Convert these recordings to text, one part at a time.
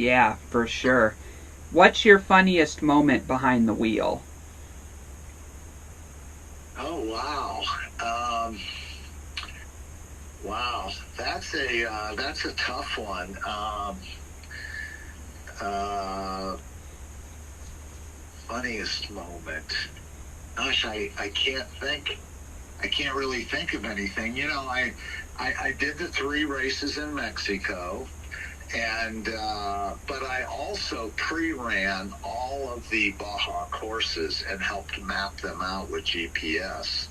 Yeah, for sure. What's your funniest moment behind the wheel? Oh wow. Um, wow, that's a tough one. Uh, Funniest moment. Gosh, I can't really think of anything. I did the three races in Mexico, and but I also pre-ran all of the Baja courses and helped map them out with GPS.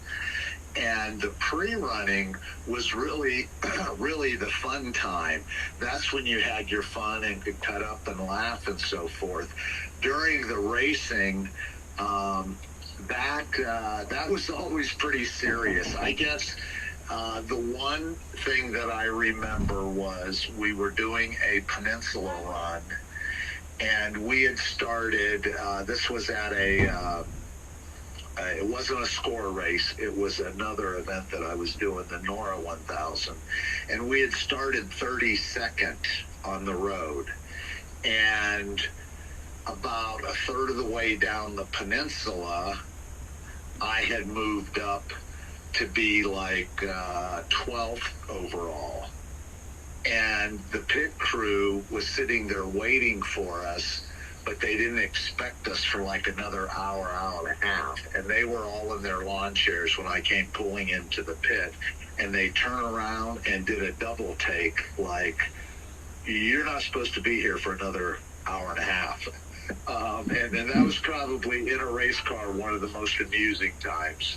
And the pre-running was really really the fun time. That's when you had your fun and could cut up and laugh and so forth. During the racing, um, that was always pretty serious, I guess. The one thing that I remember was we were doing a peninsula run, and we had started. This was at it wasn't a score race. It was another event that I was doing, the Nora 1000. And we had started 32nd on the road. And about a third of the way down the peninsula, I had moved up to be like 12th overall. And the pit crew was sitting there waiting for us, but they didn't expect us for like another hour, hour and a half. And they were all in their lawn chairs when I came pulling into the pit. And they turned around and did a double take, like, you're not supposed to be here for another hour and a half. And that was probably in a race car one of the most amusing times.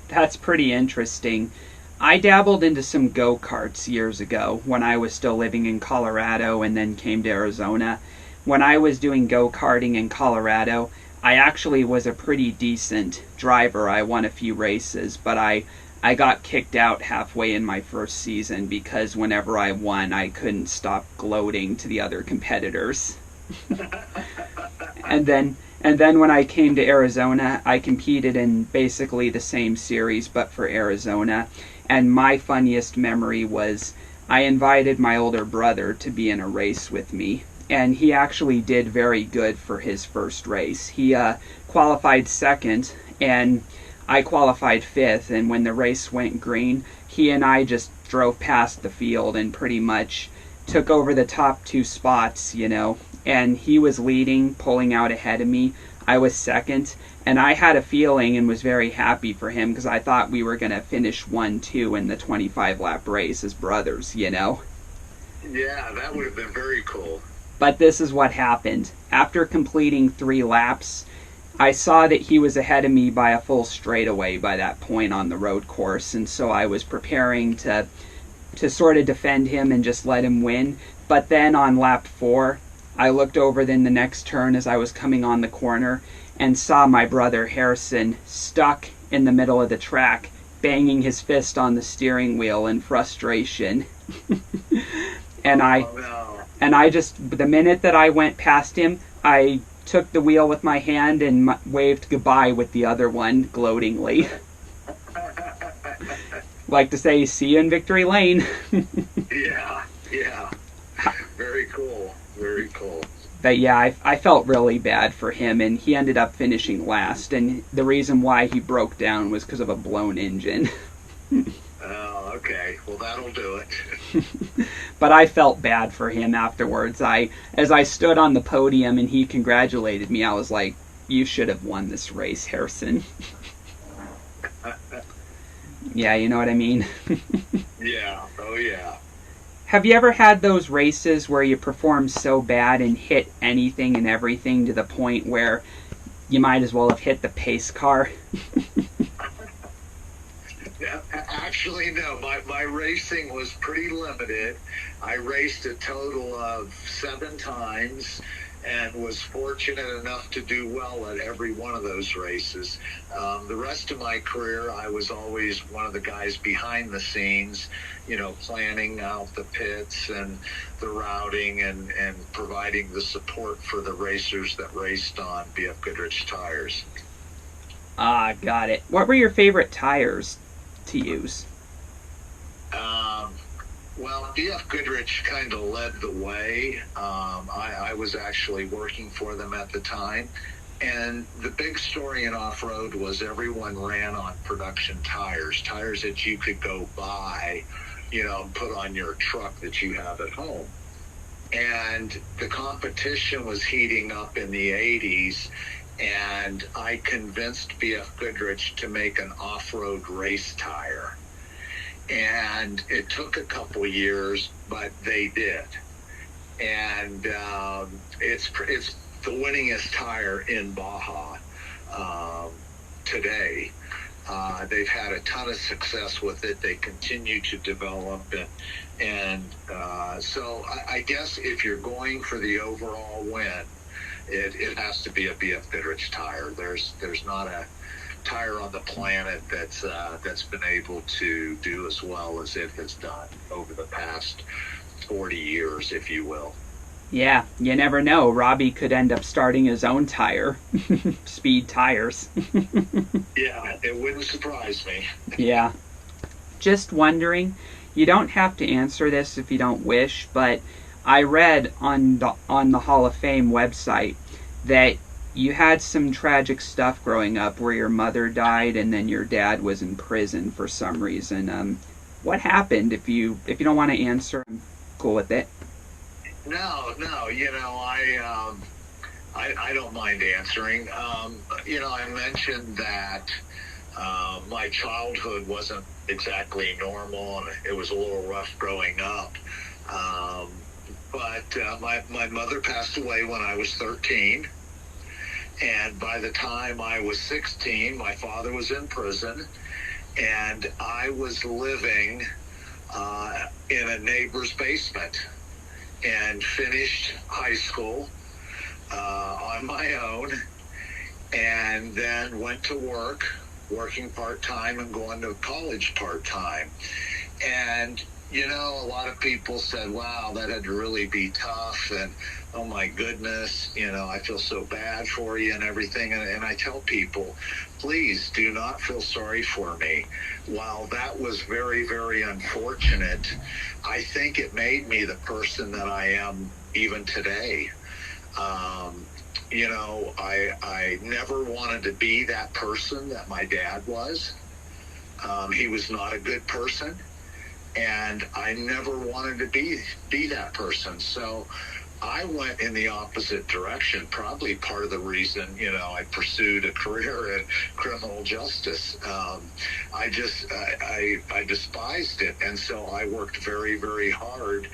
That's pretty interesting. I dabbled into some go karts years ago when I was still living in Colorado and then came to Arizona. When I was doing go karting in Colorado, I actually was a pretty decent driver. I won a few races, but I got kicked out halfway in my first season because whenever I won, I couldn't stop gloating to the other competitors. And then when I came to Arizona, I competed in basically the same series but for Arizona. And my funniest memory was I invited my older brother to be in a race with me. And he actually did very good for his first race. He qualified second, and I qualified fifth. And when the race went green, he and I just drove past the field and pretty much took over the top two spots. And he was leading, pulling out ahead of me. I was second, and I had a feeling and was very happy for him because I thought we were going to finish 1-2 in the 25 lap race as brothers. Yeah, that would have been very cool. But this is what happened. After completing 3 laps, I saw that he was ahead of me by a full straightaway by that point on the road course, and so I was preparing to sort of defend him and just let him win. But then on lap 4, I looked over in the next turn as I was coming on the corner and saw my brother Harrison stuck in the middle of the track, banging his fist on the steering wheel in frustration. and I Oh no. and I just, the minute that I went past him, I took the wheel with my hand and waved goodbye with the other one gloatingly. Like to say, see you in victory lane. Yeah, yeah. Very cool. Very cool. But yeah, I felt really bad for him, and he ended up finishing last. And the reason why he broke down was because of a blown engine. Oh, okay. Well, that'll do it. But I felt bad for him afterwards. As I stood on the podium and he congratulated me, I was like, "You should have won this race, Harrison." Yeah, you know what I mean? Yeah. Oh, yeah. Have you ever had those races where you perform so bad and hit anything and everything to the point where you might as well have hit the pace car? Yeah, actually, no. My racing was pretty limited. I raced a total of 7 times and was fortunate enough to do well at every one of those races. The rest of my career, I was always one of the guys behind the scenes, planning out the pits and the routing and providing the support for the racers that raced on BF Goodrich tires. Ah, got it. What were your favorite tires to use? Um, Well, BF Goodrich kind of led the way. I was actually working for them at the time. And the big story in off-road was everyone ran on production tires that you could go buy, and put on your truck that you have at home. And the competition was heating up in the 80s, and I convinced BF Goodrich to make an off-road race tire. And it took a couple years, but they did. And it's the winningest tire in Baja today. They've had a ton of success with it. They continue to develop it. And so I guess if you're going for the overall win, it has to be a BF Goodrich tire. There's not a tire on the planet that's been able to do as well as it has done over the past 40 years, if you will. Yeah, you never know. Robbie could end up starting his own tire. Speed Tires. Yeah, it wouldn't surprise me. Yeah. Just wondering, you don't have to answer this if you don't wish, but I read on the Hall of Fame website that you had some tragic stuff growing up where your mother died and then your dad was in prison for some reason. What happened? If you don't want to answer, I'm cool with it. No, I don't mind answering. I mentioned that my childhood wasn't exactly normal, and it was a little rough growing up. But my mother passed away when I was 13. And by the time I was 16, my father was in prison, and I was living in a neighbor's basement, and finished high school on my own, and then went to working part-time and going to college part-time. And a lot of people said, wow, that had to really be tough, and oh my goodness, I feel so bad for you and everything. And I tell people, please do not feel sorry for me. While that was very, very unfortunate, I think it made me the person that I am even today. I never wanted to be that person that my dad was. He was not a good person. And I never wanted to be that person. So I went in the opposite direction. Probably part of the reason, I pursued a career in criminal justice. I despised it. And so I worked very, very hard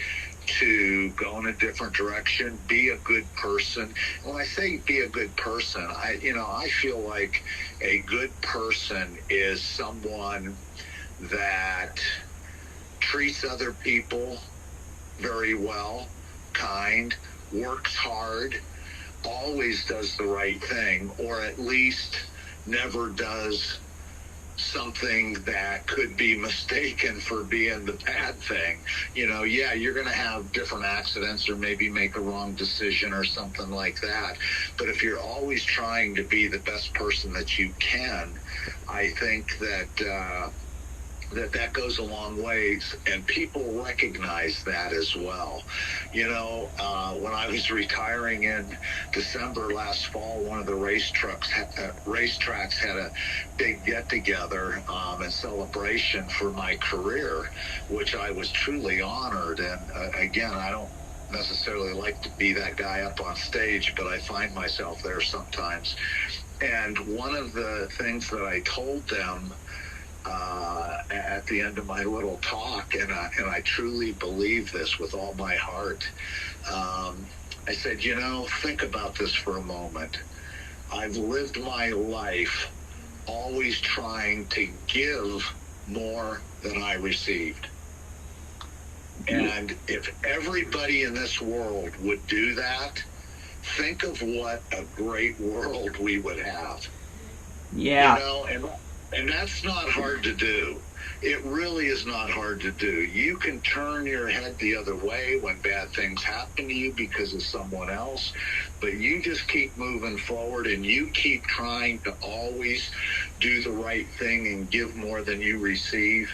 to go in a different direction, be a good person. When I say be a good person, I feel like a good person is someone that treats other people very well, kind, works hard, always does the right thing, or at least never does something that could be mistaken for being the bad thing. You're going to have different accidents or maybe make a wrong decision or something like that. But if you're always trying to be the best person that you can, I think that that goes a long ways, and people recognize that as well. When I was retiring in December last fall, one of the racetracks had a big get-together and celebration for my career, which I was truly honored. And again, I don't necessarily like to be that guy up on stage, but I find myself there sometimes. And one of the things that I told them at the end of my little talk, and I truly believe this with all my heart. I said, think about this for a moment. I've lived my life always trying to give more than I received. And if everybody in this world would do that, think of what a great world we would have. Yeah. And that's not hard to do. It really is not hard to do. You can turn your head the other way when bad things happen to you because of someone else, but you just keep moving forward, and you keep trying to always do the right thing and give more than you receive.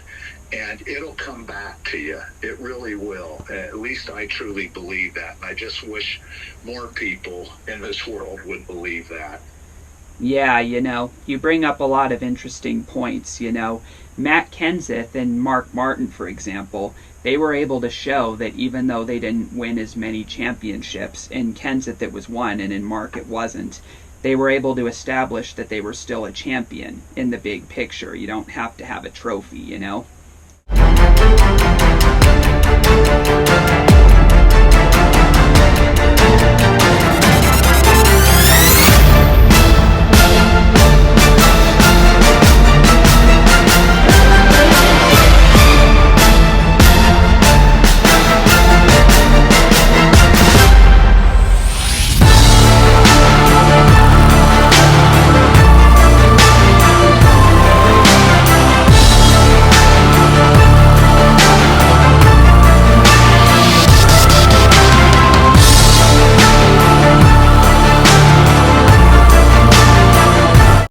and it'll come back to you. It really will. At least I truly believe that. And I just wish more people in this world would believe that. Yeah, you bring up a lot of interesting points. Matt Kenseth and Mark Martin, for example, they were able to show that even though they didn't win as many championships, in Kenseth it was one and in Mark it wasn't, they were able to establish that they were still a champion in the big picture. You don't have to have a trophy.